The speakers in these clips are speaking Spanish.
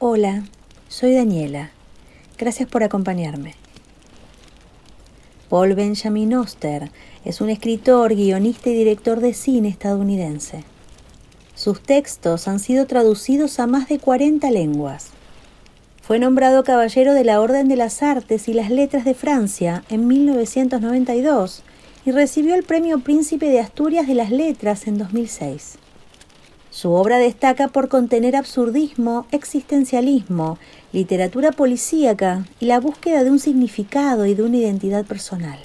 Hola, soy Daniela. Gracias por acompañarme. Paul Benjamin Auster es un escritor, guionista y director de cine estadounidense. Sus textos han sido traducidos a más de 40 lenguas. Fue nombrado Caballero de la Orden de las Artes y las Letras de Francia en 1992 y recibió el Premio Príncipe de Asturias de las Letras en 2006. Su obra destaca por contener absurdismo, existencialismo, literatura policíaca y la búsqueda de un significado y de una identidad personal.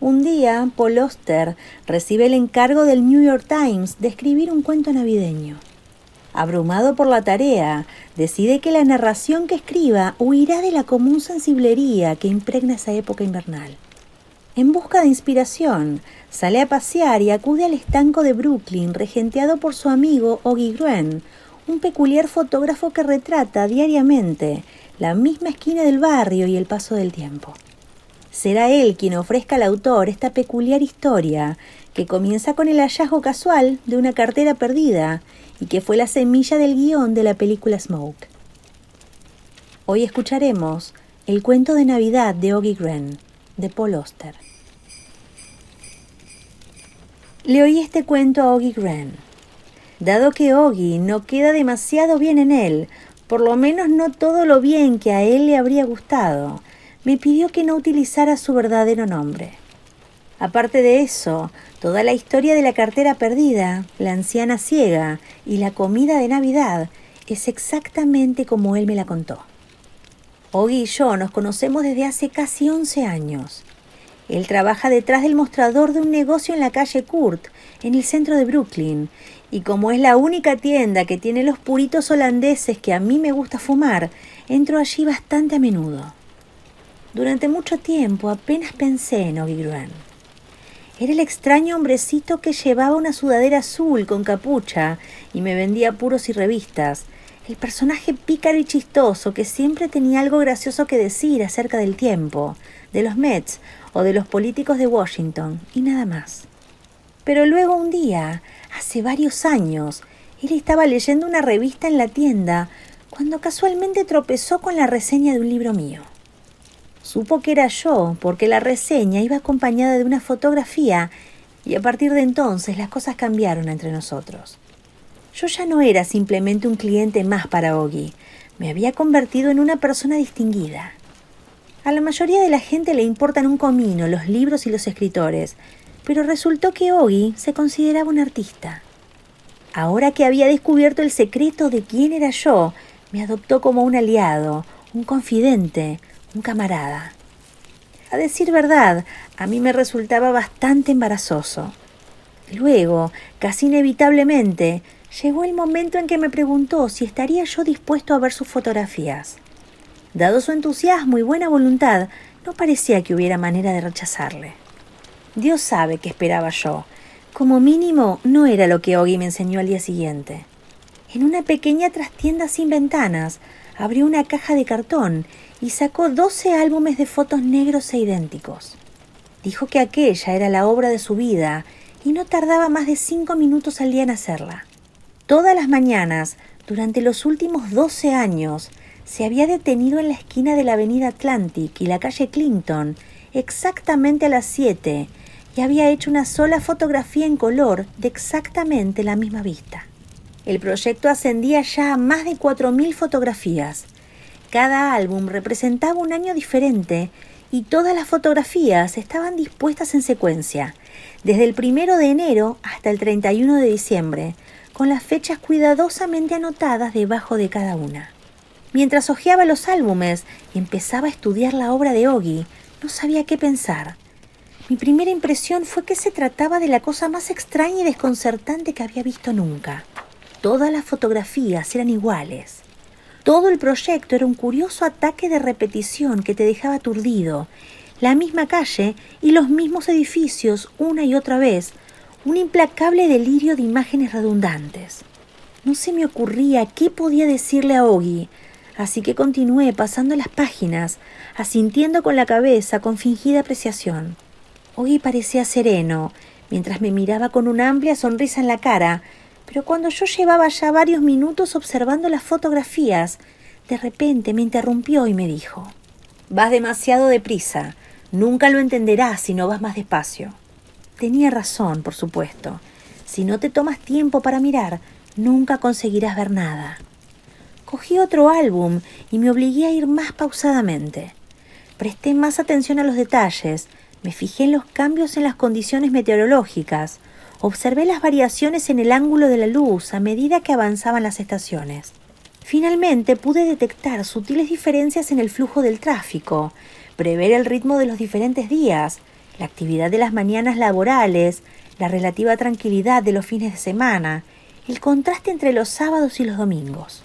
Un día, Paul Auster recibe el encargo del New York Times de escribir un cuento navideño. Abrumado por la tarea, decide que la narración que escriba huirá de la común sensiblería que impregna esa época invernal. En busca de inspiración, sale a pasear y acude al estanco de Brooklyn, regenteado por su amigo Oggy Gruen, un peculiar fotógrafo que retrata diariamente la misma esquina del barrio y el paso del tiempo. Será él quien ofrezca al autor esta peculiar historia, que comienza con el hallazgo casual de una cartera perdida y que fue la semilla del guión de la película Smoke. Hoy escucharemos El cuento de Navidad de Oggy Gruen, de Paul Auster. Le oí este cuento a Oggy Gruen. Dado que Oggy no queda demasiado bien en él, por lo menos no todo lo bien que a él le habría gustado, me pidió que no utilizara su verdadero nombre. Aparte de eso, toda la historia de la cartera perdida, la anciana ciega y la comida de Navidad es exactamente como él me la contó. Oggy y yo nos conocemos desde hace casi 11 años. Él trabaja detrás del mostrador de un negocio en la calle Kurt, en el centro de Brooklyn, y como es la única tienda que tiene los puritos holandeses que a mí me gusta fumar, entro allí bastante a menudo. Durante mucho tiempo apenas pensé en Oggy Gruen. Era el extraño hombrecito que llevaba una sudadera azul con capucha y me vendía puros y revistas, el personaje pícaro y chistoso que siempre tenía algo gracioso que decir acerca del tiempo, de los Mets o de los políticos de Washington, y nada más. Pero luego un día, hace varios años, él estaba leyendo una revista en la tienda cuando casualmente tropezó con la reseña de un libro mío. Supo que era yo porque la reseña iba acompañada de una fotografía y a partir de entonces las cosas cambiaron entre nosotros. Yo ya no era simplemente un cliente más para Oggy, me había convertido en una persona distinguida. A la mayoría de la gente le importan un comino los libros y los escritores, pero resultó que Oggy se consideraba un artista. Ahora que había descubierto el secreto de quién era yo, me adoptó como un aliado, un confidente, un camarada. A decir verdad, a mí me resultaba bastante embarazoso. Luego, casi inevitablemente, llegó el momento en que me preguntó si estaría yo dispuesto a ver sus fotografías. Dado su entusiasmo y buena voluntad, no parecía que hubiera manera de rechazarle. Dios sabe qué esperaba yo. Como mínimo, no era lo que Oggy me enseñó al día siguiente. En una pequeña trastienda sin ventanas, abrió una caja de cartón y sacó 12 álbumes de fotos negros e idénticos. Dijo que aquella era la obra de su vida y no tardaba más de 5 minutos al día en hacerla. Todas las mañanas, durante los últimos 12 años, se había detenido en la esquina de la avenida Atlantic y la calle Clinton, exactamente a las 7, y había hecho una sola fotografía en color de exactamente la misma vista. El proyecto ascendía ya a más de 4.000 fotografías. Cada álbum representaba un año diferente y todas las fotografías estaban dispuestas en secuencia, desde el 1 de enero hasta el 31 de diciembre, con las fechas cuidadosamente anotadas debajo de cada una. Mientras hojeaba los álbumes y empezaba a estudiar la obra de Oggy, no sabía qué pensar. Mi primera impresión fue que se trataba de la cosa más extraña y desconcertante que había visto nunca. Todas las fotografías eran iguales. Todo el proyecto era un curioso ataque de repetición que te dejaba aturdido. La misma calle y los mismos edificios una y otra vez. Un implacable delirio de imágenes redundantes. No se me ocurría qué podía decirle a Oggy, así que continué pasando las páginas, asintiendo con la cabeza con fingida apreciación. Oggy parecía sereno, mientras me miraba con una amplia sonrisa en la cara, Pero cuando yo llevaba ya varios minutos observando las fotografías, de repente me interrumpió y me dijo: «Vas demasiado deprisa. Nunca lo entenderás si no vas más despacio». Tenía razón, por supuesto. Si no te tomas tiempo para mirar, nunca conseguirás ver nada. Cogí otro álbum y me obligué a ir más pausadamente. Presté más atención a los detalles, me fijé en los cambios en las condiciones meteorológicas, observé las variaciones en el ángulo de la luz a medida que avanzaban las estaciones. Finalmente pude detectar sutiles diferencias en el flujo del tráfico, prever el ritmo de los diferentes días, la actividad de las mañanas laborales, la relativa tranquilidad de los fines de semana, el contraste entre los sábados y los domingos.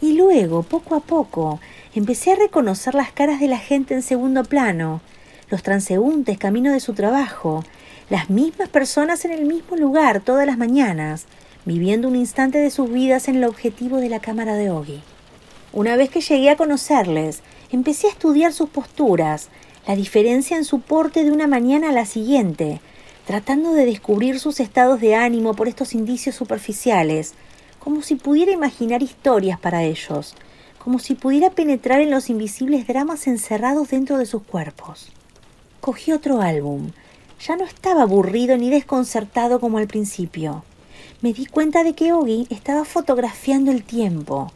Y luego, poco a poco, empecé a reconocer las caras de la gente en segundo plano, los transeúntes camino de su trabajo, las mismas personas en el mismo lugar todas las mañanas, viviendo un instante de sus vidas en el objetivo de la cámara de Augie. Una vez que llegué a conocerles, empecé a estudiar sus posturas, la diferencia en su porte de una mañana a la siguiente, tratando de descubrir sus estados de ánimo por estos indicios superficiales, como si pudiera imaginar historias para ellos, como si pudiera penetrar en los invisibles dramas encerrados dentro de sus cuerpos. Cogí otro álbum. Ya no estaba aburrido ni desconcertado como al principio. Me di cuenta de que Augie estaba fotografiando el tiempo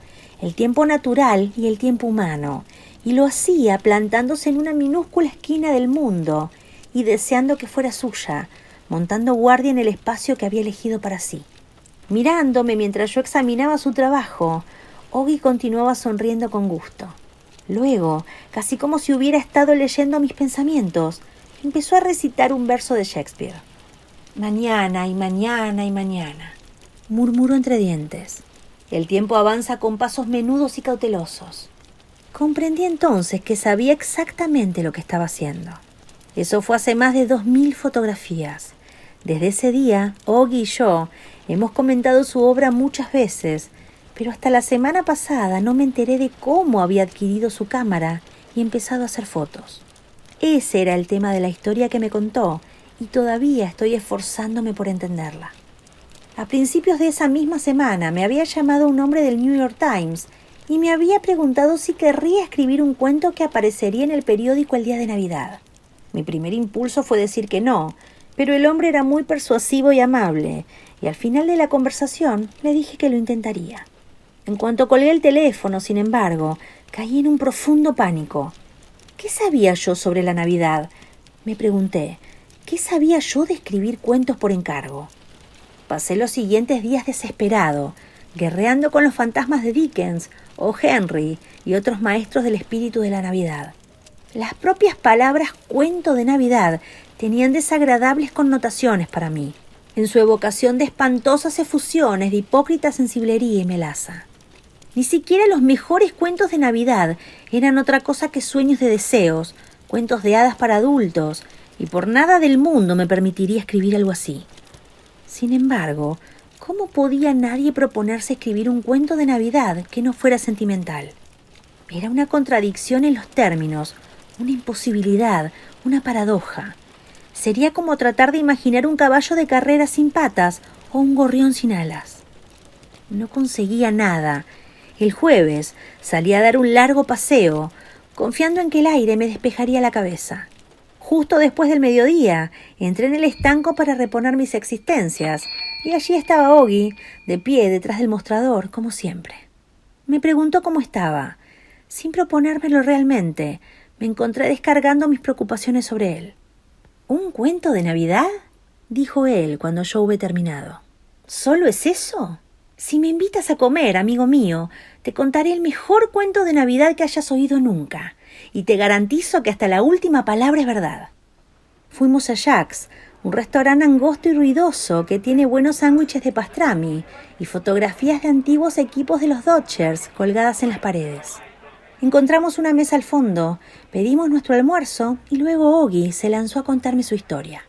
natural y el tiempo humano, y lo hacía plantándose en una minúscula esquina del mundo y deseando que fuera suya, montando guardia en el espacio que había elegido para sí. Mirándome mientras yo examinaba su trabajo, Augie continuaba sonriendo con gusto. Luego, casi como si hubiera estado leyendo mis pensamientos, empezó a recitar un verso de Shakespeare. «Mañana y mañana y mañana», murmuró entre dientes. «El tiempo avanza con pasos menudos y cautelosos». Comprendí entonces que sabía exactamente lo que estaba haciendo. Eso fue hace más de 2000 fotografías. Desde ese día, Augie y yo hemos comentado su obra muchas veces, pero hasta la semana pasada no me enteré de cómo había adquirido su cámara y empezado a hacer fotos. Ese era el tema de la historia que me contó y todavía estoy esforzándome por entenderla. A principios de esa misma semana me había llamado un hombre del New York Times y me había preguntado si querría escribir un cuento que aparecería en el periódico el día de Navidad. Mi primer impulso fue decir que no, pero el hombre era muy persuasivo y amable, y al final de la conversación le dije que lo intentaría. En cuanto colgué el teléfono, sin embargo, caí en un profundo pánico. ¿Qué sabía yo sobre la Navidad? Me pregunté. ¿Qué sabía yo de escribir cuentos por encargo? Pasé los siguientes días desesperado, guerreando con los fantasmas de Dickens o Henry y otros maestros del espíritu de la Navidad. Las propias palabras «cuento de Navidad» tenían desagradables connotaciones para mí, en su evocación de espantosas efusiones de hipócrita sensiblería y melaza. Ni siquiera los mejores cuentos de Navidad eran otra cosa que sueños de deseos, cuentos de hadas para adultos, y por nada del mundo me permitiría escribir algo así. Sin embargo, ¿cómo podía nadie proponerse escribir un cuento de Navidad que no fuera sentimental? Era una contradicción en los términos, una imposibilidad, una paradoja. Sería como tratar de imaginar un caballo de carrera sin patas o un gorrión sin alas. No conseguía nada. El jueves salí a dar un largo paseo, confiando en que el aire me despejaría la cabeza. Justo después del mediodía, entré en el estanco para reponer mis existencias, y allí estaba Augie, de pie detrás del mostrador, como siempre. Me preguntó cómo estaba. Sin proponérmelo realmente, me encontré descargando mis preocupaciones sobre él. «¿Un cuento de Navidad?», dijo él cuando yo hube terminado. «¿Solo es eso? Si me invitas a comer, amigo mío, te contaré el mejor cuento de Navidad que hayas oído nunca, y te garantizo que hasta la última palabra es verdad». Fuimos a Jack's, un restaurante angosto y ruidoso que tiene buenos sándwiches de pastrami y fotografías de antiguos equipos de los Dodgers colgadas en las paredes. Encontramos una mesa al fondo, pedimos nuestro almuerzo y luego Augie se lanzó a contarme su historia.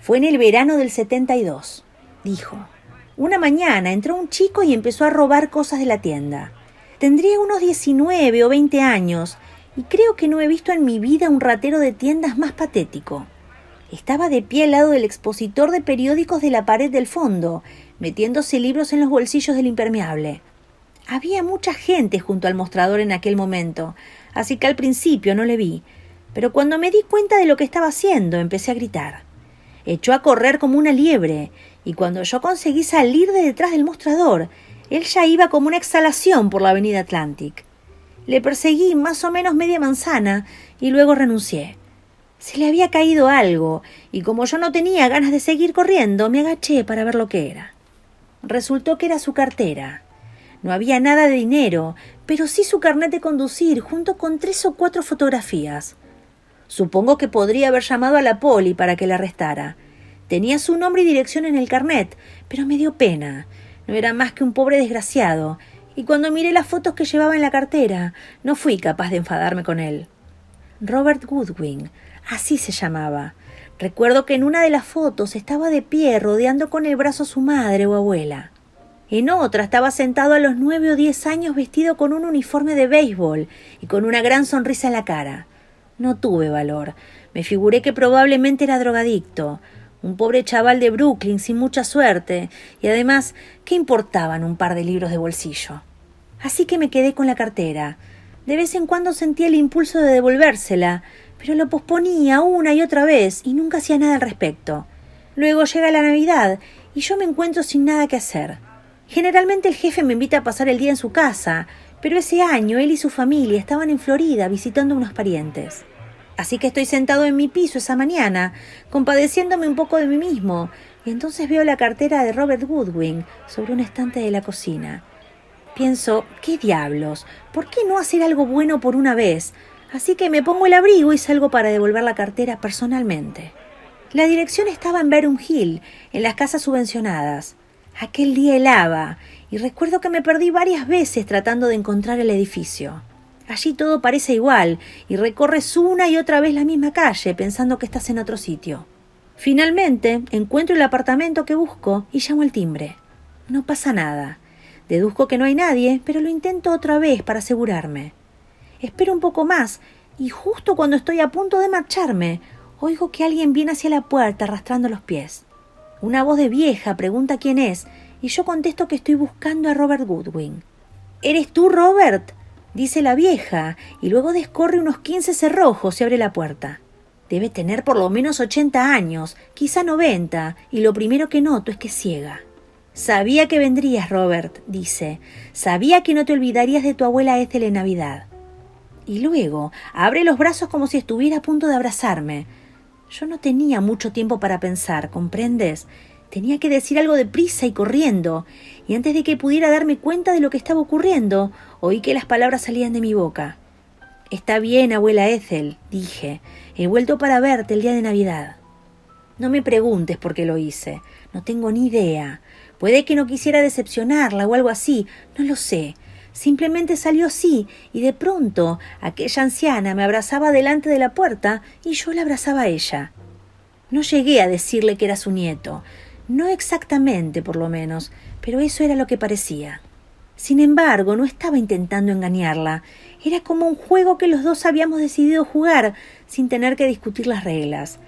«Fue en el verano del 72», dijo. «Una mañana entró un chico y empezó a robar cosas de la tienda. Tendría unos 19 o 20 años y creo que no he visto en mi vida un ratero de tiendas más patético. Estaba de pie al lado del expositor de periódicos de la pared del fondo, metiéndose libros en los bolsillos del impermeable. Había mucha gente junto al mostrador en aquel momento, así que al principio no le vi, pero cuando me di cuenta de lo que estaba haciendo, empecé a gritar. Echó a correr como una liebre, y cuando yo conseguí salir de detrás del mostrador, él ya iba como una exhalación por la avenida Atlantic. Le perseguí más o menos media manzana y luego renuncié. Se le había caído algo, y como yo no tenía ganas de seguir corriendo, me agaché para ver lo que era. Resultó que era su cartera. No había nada de dinero, pero sí su carnet de conducir junto con 3 o 4 fotografías. Supongo que podría haber llamado a la poli para que la arrestara. Tenía su nombre y dirección en el carnet, pero me dio pena. No era más que un pobre desgraciado, y cuando miré las fotos que llevaba en la cartera, no fui capaz de enfadarme con él. Robert Goodwin, así se llamaba. Recuerdo que en una de las fotos estaba de pie rodeando con el brazo a su madre o abuela. En otra estaba sentado a los 9 o 10 años vestido con un uniforme de béisbol y con una gran sonrisa en la cara. No tuve valor. Me figuré que probablemente era drogadicto, un pobre chaval de Brooklyn sin mucha suerte, y además, ¿qué importaban un par de libros de bolsillo? Así que me quedé con la cartera. De vez en cuando sentía el impulso de devolvérsela, pero lo posponía una y otra vez y nunca hacía nada al respecto. Luego llega la Navidad y yo me encuentro sin nada que hacer. Generalmente el jefe me invita a pasar el día en su casa, pero ese año él y su familia estaban en Florida visitando a unos parientes. Así que estoy sentado en mi piso esa mañana, compadeciéndome un poco de mí mismo, y entonces veo la cartera de Robert Goodwin sobre un estante de la cocina. Pienso, ¿qué diablos? ¿Por qué no hacer algo bueno por una vez? Así que me pongo el abrigo y salgo para devolver la cartera personalmente. La dirección estaba en Byron Hill, en las casas subvencionadas. Aquel día helaba, y recuerdo que me perdí varias veces tratando de encontrar el edificio. Allí todo parece igual, y recorres una y otra vez la misma calle pensando que estás en otro sitio. Finalmente, encuentro el apartamento que busco y llamo al timbre. No pasa nada. Deduzco que no hay nadie, pero lo intento otra vez para asegurarme. Espero un poco más, y justo cuando estoy a punto de marcharme, oigo que alguien viene hacia la puerta arrastrando los pies. Una voz de vieja pregunta quién es, y yo contesto que estoy buscando a Robert Goodwin. «¿Eres tú, Robert?», dice la vieja, y luego descorre unos 15 cerrojos y abre la puerta. Debe tener por lo menos 80 años, quizá 90, y lo primero que noto es que es ciega. «Sabía que vendrías, Robert», dice. «Sabía que no te olvidarías de tu abuela Ethel en Navidad». Y luego abre los brazos como si estuviera a punto de abrazarme. Yo no tenía mucho tiempo para pensar, ¿comprendes? Tenía que decir algo deprisa y corriendo, y antes de que pudiera darme cuenta de lo que estaba ocurriendo, oí que las palabras salían de mi boca. «Está bien, abuela Ethel», dije. «He vuelto para verte el día de Navidad». No me preguntes por qué lo hice. No tengo ni idea. Puede que no quisiera decepcionarla o algo así. No lo sé. Simplemente salió así, y de pronto aquella anciana me abrazaba delante de la puerta y yo la abrazaba a ella. No llegué a decirle que era su nieto. No exactamente, por lo menos, pero eso era lo que parecía. Sin embargo, no estaba intentando engañarla. Era como un juego que los dos habíamos decidido jugar sin tener que discutir las reglas.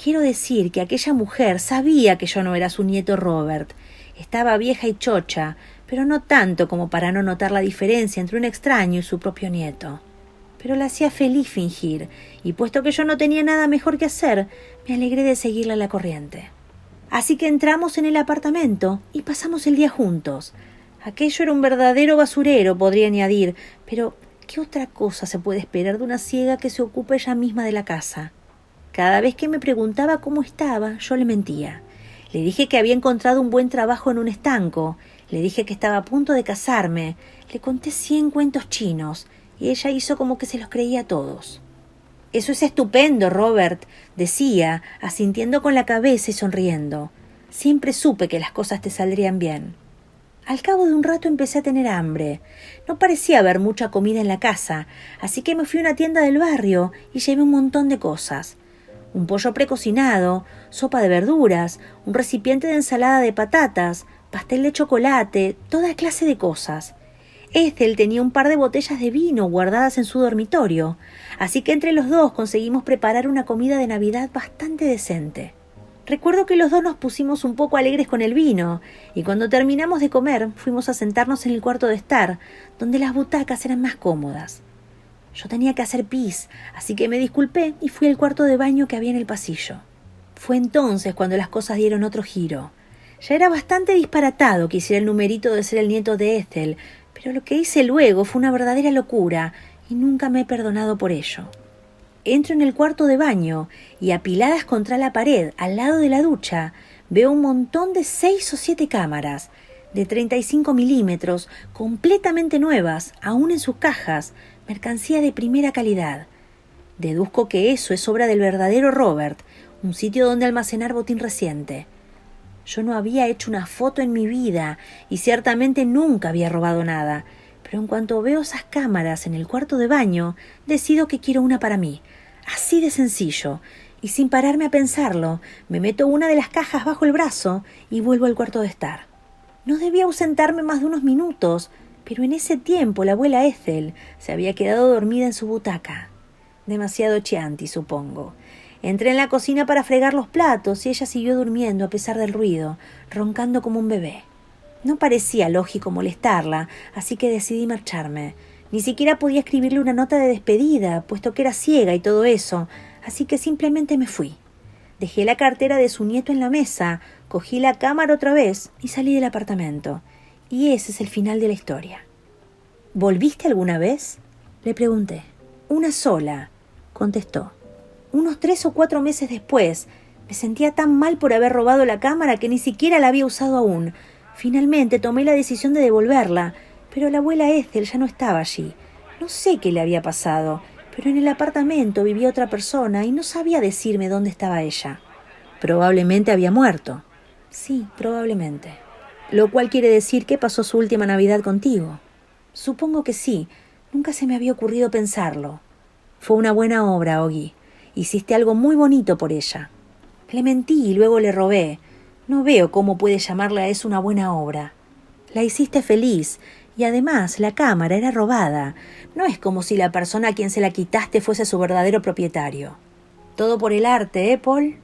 Quiero decir que aquella mujer sabía que yo no era su nieto Robert. Estaba vieja y chocha, pero no tanto como para no notar la diferencia entre un extraño y su propio nieto. Pero la hacía feliz fingir, y puesto que yo no tenía nada mejor que hacer, me alegré de seguirle la corriente. Así que entramos en el apartamento y pasamos el día juntos. Aquello era un verdadero basurero, podría añadir, pero ¿qué otra cosa se puede esperar de una ciega que se ocupa ella misma de la casa? Cada vez que me preguntaba cómo estaba, yo le mentía. Le dije que había encontrado un buen trabajo en un estanco. Le dije que estaba a punto de casarme. Le conté 100 cuentos chinos, y ella hizo como que se los creía todos. «Eso es estupendo, Robert», decía, asintiendo con la cabeza y sonriendo. «Siempre supe que las cosas te saldrían bien». Al cabo de un rato empecé a tener hambre. No parecía haber mucha comida en la casa, así que me fui a una tienda del barrio y llevé un montón de cosas. Un pollo precocinado, sopa de verduras, un recipiente de ensalada de patatas, pastel de chocolate, toda clase de cosas. Ethel tenía un par de botellas de vino guardadas en su dormitorio, así que entre los dos conseguimos preparar una comida de Navidad bastante decente. Recuerdo que los dos nos pusimos un poco alegres con el vino, y cuando terminamos de comer fuimos a sentarnos en el cuarto de estar, donde las butacas eran más cómodas. Yo tenía que hacer pis, así que me disculpé y fui al cuarto de baño que había en el pasillo. Fue entonces cuando las cosas dieron otro giro. Ya era bastante disparatado que hiciera el numerito de ser el nieto de Ethel, pero lo que hice luego fue una verdadera locura y nunca me he perdonado por ello. Entro en el cuarto de baño y apiladas contra la pared, al lado de la ducha, veo un montón de 6 o 7 cámaras, de 35 milímetros, completamente nuevas, aún en sus cajas, mercancía de primera calidad. Deduzco que eso es obra del verdadero Robert, un sitio donde almacenar botín reciente. Yo no había hecho una foto en mi vida y ciertamente nunca había robado nada, pero en cuanto veo esas cámaras en el cuarto de baño, decido que quiero una para mí. Así de sencillo, y sin pararme a pensarlo, me meto una de las cajas bajo el brazo y vuelvo al cuarto de estar. No debía ausentarme más de unos minutos, pero en ese tiempo la abuela Ethel se había quedado dormida en su butaca. Demasiado chianti, supongo. Entré en la cocina para fregar los platos y ella siguió durmiendo a pesar del ruido, roncando como un bebé. No parecía lógico molestarla, así que decidí marcharme. Ni siquiera podía escribirle una nota de despedida, puesto que era ciega y todo eso, así que simplemente me fui. Dejé la cartera de su nieto en la mesa, cogí la cámara otra vez y salí del apartamento. Y ese es el final de la historia. ¿Volviste alguna vez?, le pregunté. Una sola, contestó. Unos 3 o 4 meses después, me sentía tan mal por haber robado la cámara que ni siquiera la había usado aún. Finalmente tomé la decisión de devolverla, pero la abuela Ethel ya no estaba allí. No sé qué le había pasado, pero en el apartamento vivía otra persona y no sabía decirme dónde estaba ella. Probablemente había muerto. Sí, probablemente. Lo cual quiere decir que pasó su última Navidad contigo. Supongo que sí. Nunca se me había ocurrido pensarlo. Fue una buena obra, Oggy. Hiciste algo muy bonito por ella. Le mentí y luego le robé. No veo cómo puede llamarle a eso una buena obra. La hiciste feliz, y además la cámara era robada. No es como si la persona a quien se la quitaste fuese su verdadero propietario. Todo por el arte, Paul?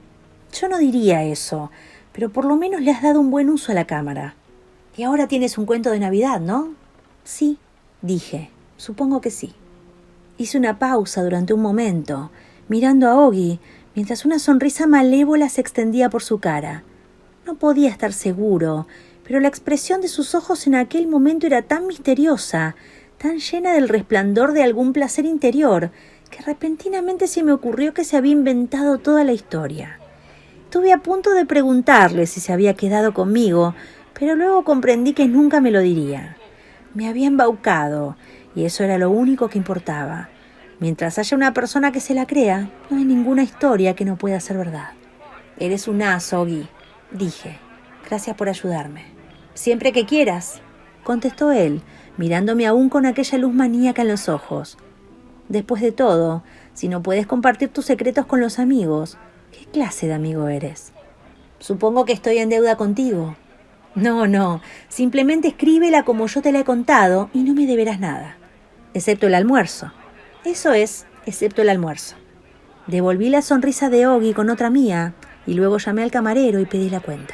Yo no diría eso, pero por lo menos le has dado un buen uso a la cámara. Y ahora tienes un cuento de Navidad, ¿no? Sí, dije. Supongo que sí. Hice una pausa durante un momento, mirando a Oggy, mientras una sonrisa malévola se extendía por su cara. No podía estar seguro, pero la expresión de sus ojos en aquel momento era tan misteriosa, tan llena del resplandor de algún placer interior, que repentinamente se me ocurrió que se había inventado toda la historia. Estuve a punto de preguntarle si se había quedado conmigo, pero luego comprendí que nunca me lo diría. Me había embaucado, y eso era lo único que importaba. Mientras haya una persona que se la crea, no hay ninguna historia que no pueda ser verdad. Eres un as, Oggy, dije. Gracias por ayudarme. Siempre que quieras, contestó él, mirándome aún con aquella luz maníaca en los ojos. Después de todo, si no puedes compartir tus secretos con los amigos, ¿qué clase de amigo eres? Supongo que estoy en deuda contigo. No, simplemente escríbela como yo te la he contado y no me deberás nada. Excepto el almuerzo. Eso es, excepto el almuerzo. Devolví la sonrisa de Oggy con otra mía y luego llamé al camarero y pedí la cuenta.